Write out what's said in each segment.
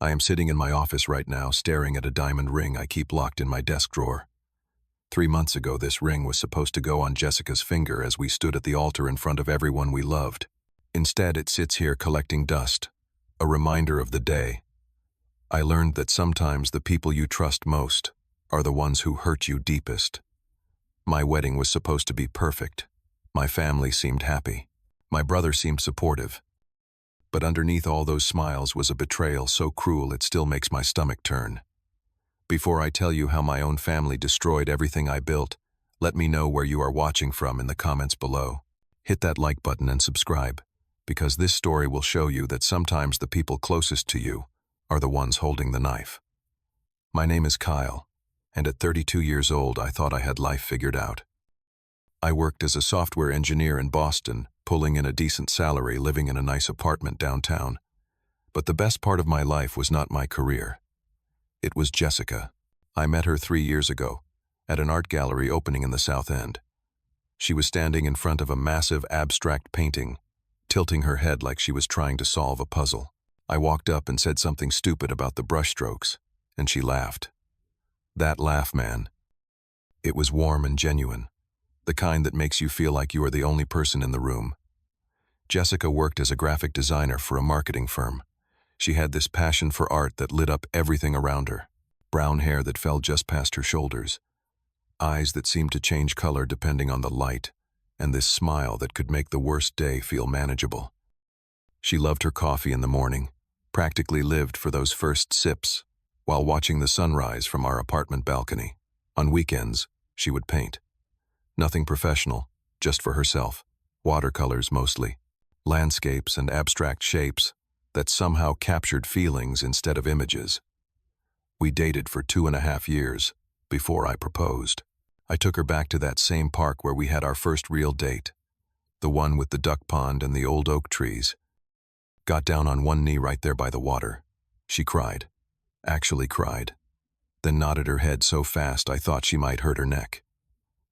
I am sitting in my office right now, staring at a diamond ring I keep locked in my desk drawer. 3 months ago, this ring was supposed to go on Jessica's finger as we stood at the altar in front of everyone we loved. Instead, it sits here collecting dust, a reminder of the day. I learned that sometimes the people you trust most are the ones who hurt you deepest. My wedding was supposed to be perfect. My family seemed happy. My brother seemed supportive. But underneath all those smiles was a betrayal so cruel it still makes my stomach turn. Before I tell you how my own family destroyed everything I built, let me know where you are watching from in the comments below. Hit that like button and subscribe, because this story will show you that sometimes the people closest to you are the ones holding the knife. My name is Kyle, and at 32 years old I thought I had life figured out. I worked as a software engineer in Boston, pulling in a decent salary, living in a nice apartment downtown. But the best part of my life was not my career. It was Jessica. I met her 3 years ago, at an art gallery opening in the South End. She was standing in front of a massive abstract painting, tilting her head like she was trying to solve a puzzle. I walked up and said something stupid about the brushstrokes, and she laughed. That laugh, man. It was warm and genuine. The kind that makes you feel like you are the only person in the room. Jessica worked as a graphic designer for a marketing firm. She had this passion for art that lit up everything around her. Brown hair that fell just past her shoulders. Eyes that seemed to change color depending on the light, and this smile that could make the worst day feel manageable. She loved her coffee in the morning, practically lived for those first sips, while watching the sunrise from our apartment balcony. On weekends, she would paint. Nothing professional, just for herself. Watercolors mostly. Landscapes and abstract shapes that somehow captured feelings instead of images. We dated for 2.5 years before I proposed. I took her back to that same park where we had our first real date, the one with the duck pond and the old oak trees. Got down on one knee right there by the water. She cried, actually cried, then nodded her head so fast I thought she might hurt her neck.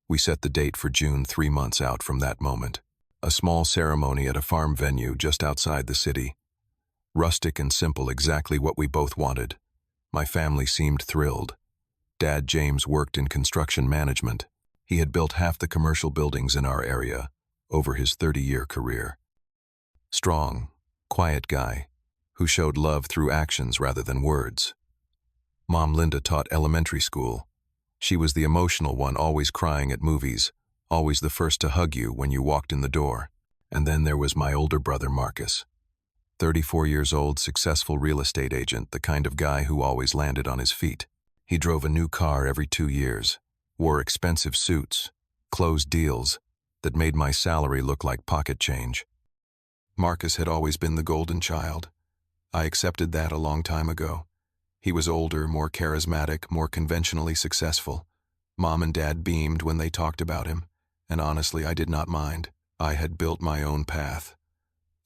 We set the date for June, 3 months out from that moment. A small ceremony at a farm venue just outside the city. Rustic and simple, exactly what we both wanted. My family seemed thrilled. Dad James worked in construction management. He had built half the commercial buildings in our area over his 30-year career. Strong, quiet guy who showed love through actions rather than words. Mom Linda taught elementary school. She was the emotional one, always crying at movies, always the first to hug you when you walked in the door. And then there was my older brother Marcus. 34 years old, successful real estate agent, the kind of guy who always landed on his feet. He drove a new car every 2 years, wore expensive suits, closed deals that made my salary look like pocket change. Marcus had always been the golden child. I accepted that a long time ago. He was older, more charismatic, more conventionally successful. Mom and Dad beamed when they talked about him, and honestly, I did not mind. I had built my own path.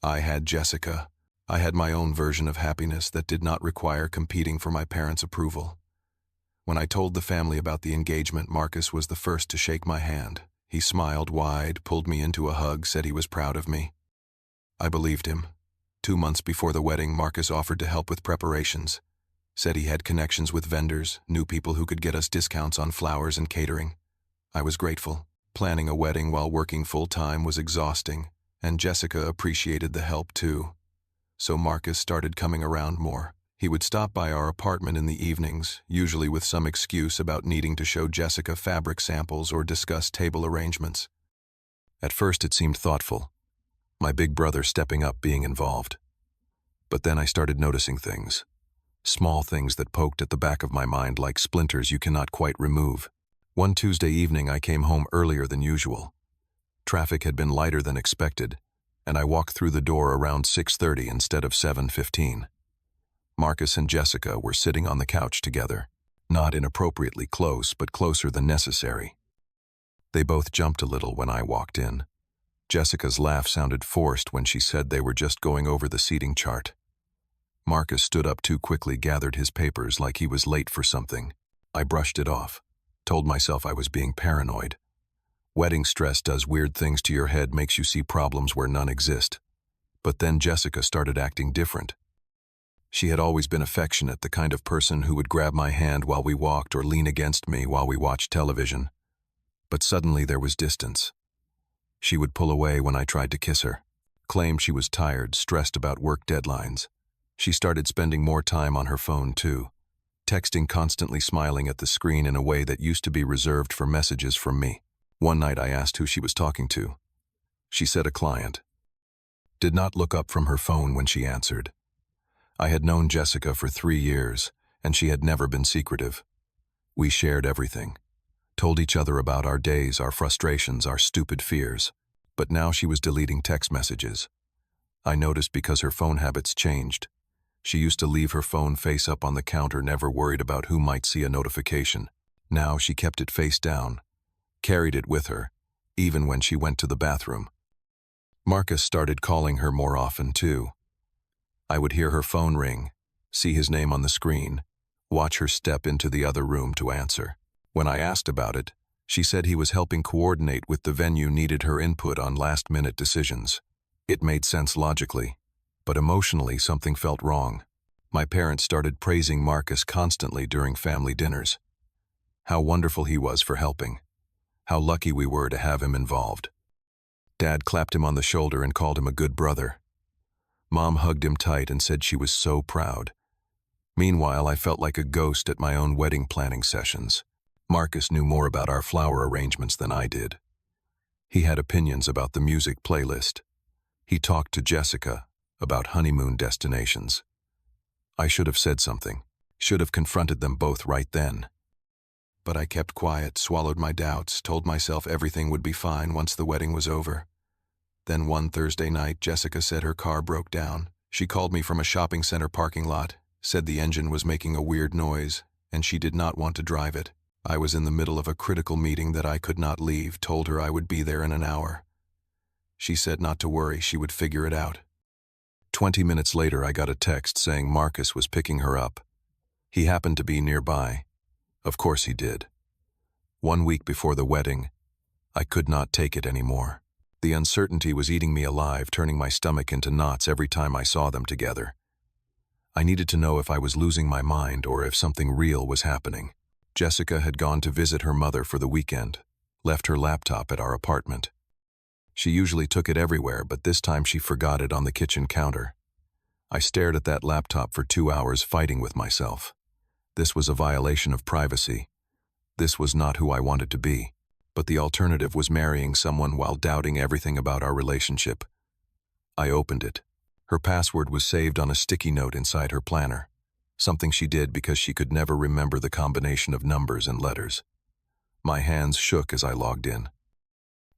I had Jessica. I had my own version of happiness that did not require competing for my parents' approval. When I told the family about the engagement, Marcus was the first to shake my hand. He smiled wide, pulled me into a hug, said he was proud of me. I believed him. 2 months before the wedding, Marcus offered to help with preparations. Said he had connections with vendors, knew people who could get us discounts on flowers and catering. I was grateful. Planning a wedding while working full-time was exhausting, and Jessica appreciated the help too. So Marcus started coming around more. He would stop by our apartment in the evenings, usually with some excuse about needing to show Jessica fabric samples or discuss table arrangements. At first it seemed thoughtful, my big brother stepping up, being involved. But then I started noticing things. Small things that poked at the back of my mind like splinters you cannot quite remove. One Tuesday evening I came home earlier than usual. Traffic had been lighter than expected, and I walked through the door around 6:30 instead of 7:15. Marcus and Jessica were sitting on the couch together, not inappropriately close, but closer than necessary. They both jumped a little when I walked in. Jessica's laugh sounded forced when she said they were just going over the seating chart. Marcus stood up too quickly, gathered his papers like he was late for something. I brushed it off, told myself I was being paranoid. Wedding stress does weird things to your head, makes you see problems where none exist. But then Jessica started acting different. She had always been affectionate, the kind of person who would grab my hand while we walked or lean against me while we watched television. But suddenly there was distance. She would pull away when I tried to kiss her, claim she was tired, stressed about work deadlines. She started spending more time on her phone too, texting, constantly smiling at the screen in a way that used to be reserved for messages from me. One night I asked who she was talking to. She said a client. Did not look up from her phone when she answered. I had known Jessica for 3 years, and she had never been secretive. We shared everything, told each other about our days, our frustrations, our stupid fears. But now she was deleting text messages. I noticed because her phone habits changed. She used to leave her phone face up on the counter, never worried about who might see a notification. Now she kept it face down, carried it with her, even when she went to the bathroom. Marcus started calling her more often too. I would hear her phone ring, see his name on the screen, watch her step into the other room to answer. When I asked about it, she said he was helping coordinate with the venue, needed her input on last-minute decisions. It made sense logically, but emotionally something felt wrong. My parents started praising Marcus constantly during family dinners. How wonderful he was for helping. How lucky we were to have him involved. Dad clapped him on the shoulder and called him a good brother. Mom hugged him tight and said she was so proud. Meanwhile, I felt like a ghost at my own wedding planning sessions. Marcus knew more about our flower arrangements than I did. He had opinions about the music playlist. He talked to Jessica about honeymoon destinations. I should have said something, should have confronted them both right then. But I kept quiet, swallowed my doubts, told myself everything would be fine once the wedding was over. Then one Thursday night, Jessica said her car broke down. She called me from a shopping center parking lot, said the engine was making a weird noise, and she did not want to drive it. I was in the middle of a critical meeting that I could not leave, told her I would be there in an hour. She said not to worry, she would figure it out. 20 minutes later, I got a text saying Marcus was picking her up. He happened to be nearby. Of course he did. 1 week before the wedding, I could not take it anymore. The uncertainty was eating me alive, turning my stomach into knots every time I saw them together. I needed to know if I was losing my mind or if something real was happening. Jessica had gone to visit her mother for the weekend, left her laptop at our apartment. She usually took it everywhere, but this time she forgot it on the kitchen counter. I stared at that laptop for 2 hours, fighting with myself. This was a violation of privacy. This was not who I wanted to be. But the alternative was marrying someone while doubting everything about our relationship. I opened it. Her password was saved on a sticky note inside her planner, something she did because she could never remember the combination of numbers and letters. My hands shook as I logged in.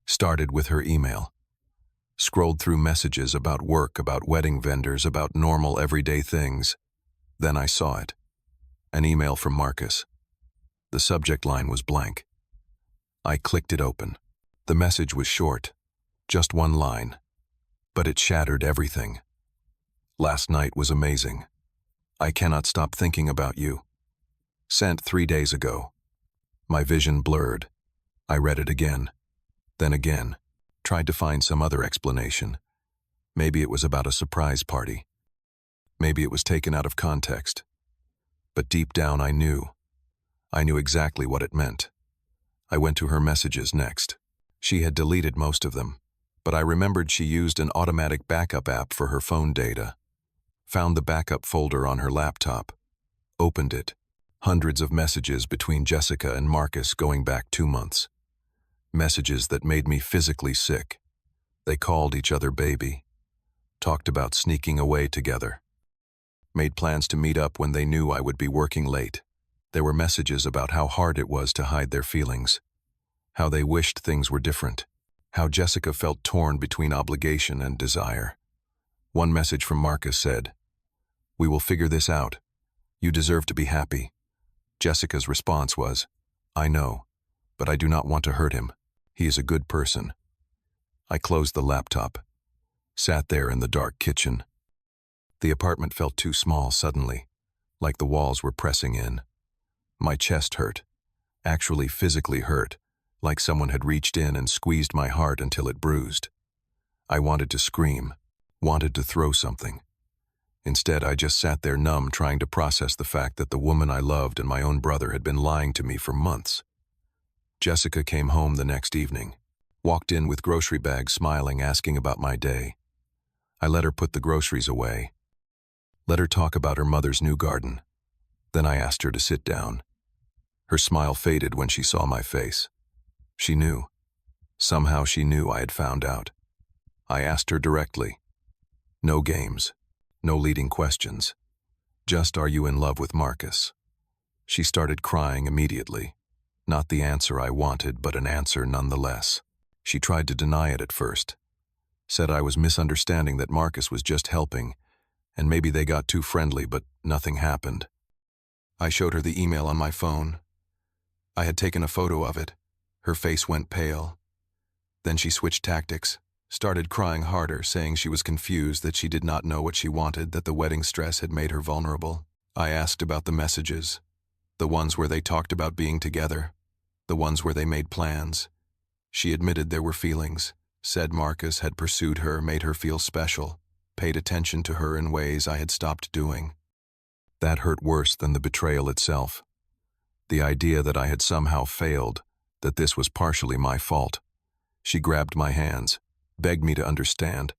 Started with her email. Scrolled through messages about work, about wedding vendors, about normal everyday things. Then I saw it. An email from Marcus. The subject line was blank. I clicked it open. The message was short, just one line, but it shattered everything. Last night was amazing. I cannot stop thinking about you. Sent 3 days ago. My vision blurred. I read it again, then again, tried to find some other explanation. Maybe it was about a surprise party. Maybe it was taken out of context. But deep down I knew. I knew exactly what it meant. I went to her messages next. She had deleted most of them, but I remembered she used an automatic backup app for her phone data. Found the backup folder on her laptop. Opened it. Hundreds of messages between Jessica and Marcus going back 2 months. Messages that made me physically sick. They called each other baby. Talked about sneaking away together. Made plans to meet up when they knew I would be working late. There were messages about how hard it was to hide their feelings, how they wished things were different, how Jessica felt torn between obligation and desire. One message from Marcus said, "We will figure this out. You deserve to be happy." Jessica's response was, "I know, but I do not want to hurt him. He is a good person." I closed the laptop, sat there in the dark kitchen. The apartment felt too small suddenly, like the walls were pressing in. My chest hurt, actually physically hurt, like someone had reached in and squeezed my heart until it bruised. I wanted to scream, wanted to throw something. Instead, I just sat there numb, trying to process the fact that the woman I loved and my own brother had been lying to me for months. Jessica came home the next evening, walked in with grocery bags, smiling, asking about my day. I let her put the groceries away, let her talk about her mother's new garden. Then I asked her to sit down. Her smile faded when she saw my face. She knew. Somehow she knew I had found out. I asked her directly. No games, no leading questions. Just, are you in love with Marcus? She started crying immediately. Not the answer I wanted, but an answer nonetheless. She tried to deny it at first. Said I was misunderstanding, that Marcus was just helping, and maybe they got too friendly, but nothing happened. I showed her the email on my phone. I had taken a photo of it. Her face went pale. Then she switched tactics, started crying harder, saying she was confused, that she did not know what she wanted, that the wedding stress had made her vulnerable. I asked about the messages, the ones where they talked about being together, the ones where they made plans. She admitted there were feelings, said Marcus had pursued her, made her feel special, paid attention to her in ways I had stopped doing. That hurt worse than the betrayal itself. The idea that I had somehow failed, that this was partially my fault. She grabbed my hands, begged me to understand,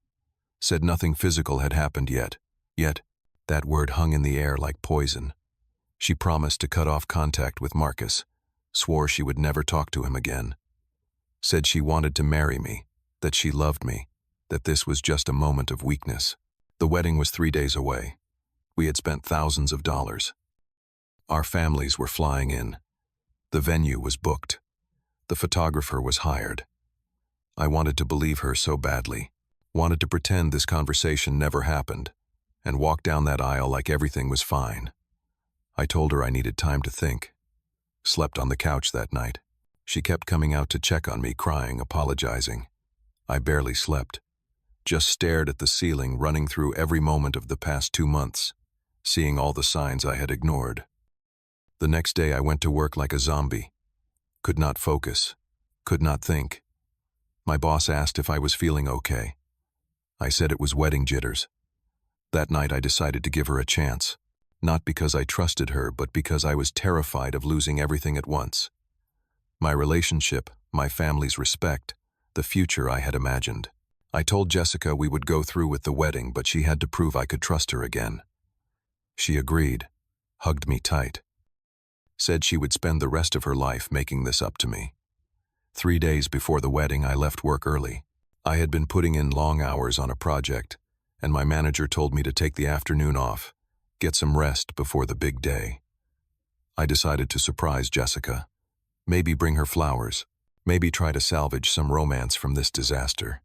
said nothing physical had happened yet. Yet, that word hung in the air like poison. She promised to cut off contact with Marcus, swore she would never talk to him again. Said she wanted to marry me, that she loved me, that this was just a moment of weakness. The wedding was 3 days away. We had spent thousands of dollars. Our families were flying in. The venue was booked. The photographer was hired. I wanted to believe her so badly, wanted to pretend this conversation never happened, and walk down that aisle like everything was fine. I told her I needed time to think. Slept on the couch that night. She kept coming out to check on me, crying, apologizing. I barely slept. Just stared at the ceiling, running through every moment of the past 2 months, seeing all the signs I had ignored. The next day I went to work like a zombie. Could not focus. Could not think. My boss asked if I was feeling okay. I said it was wedding jitters. That night I decided to give her a chance, not because I trusted her, but because I was terrified of losing everything at once. My relationship, my family's respect, the future I had imagined. I told Jessica we would go through with the wedding, but she had to prove I could trust her again. She agreed, hugged me tight. Said she would spend the rest of her life making this up to me. 3 days before the wedding, I left work early. I had been putting in long hours on a project, and my manager told me to take the afternoon off, get some rest before the big day. I decided to surprise Jessica. Maybe bring her flowers, maybe try to salvage some romance from this disaster.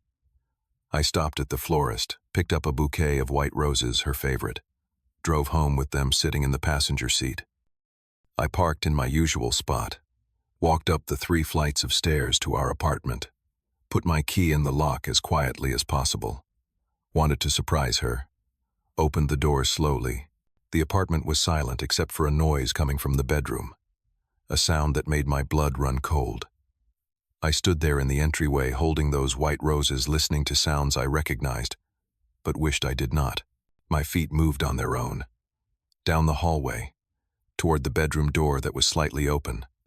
I stopped at the florist, picked up a bouquet of white roses, her favorite, drove home with them sitting in the passenger seat. I parked in my usual spot, walked up the 3 flights of stairs to our apartment, put my key in the lock as quietly as possible. Wanted to surprise her. Opened the door slowly. The apartment was silent except for a noise coming from the bedroom, a sound that made my blood run cold. I stood there in the entryway holding those white roses, listening to sounds I recognized, but wished I did not. My feet moved on their own. Down the hallway, toward the bedroom door that was slightly open.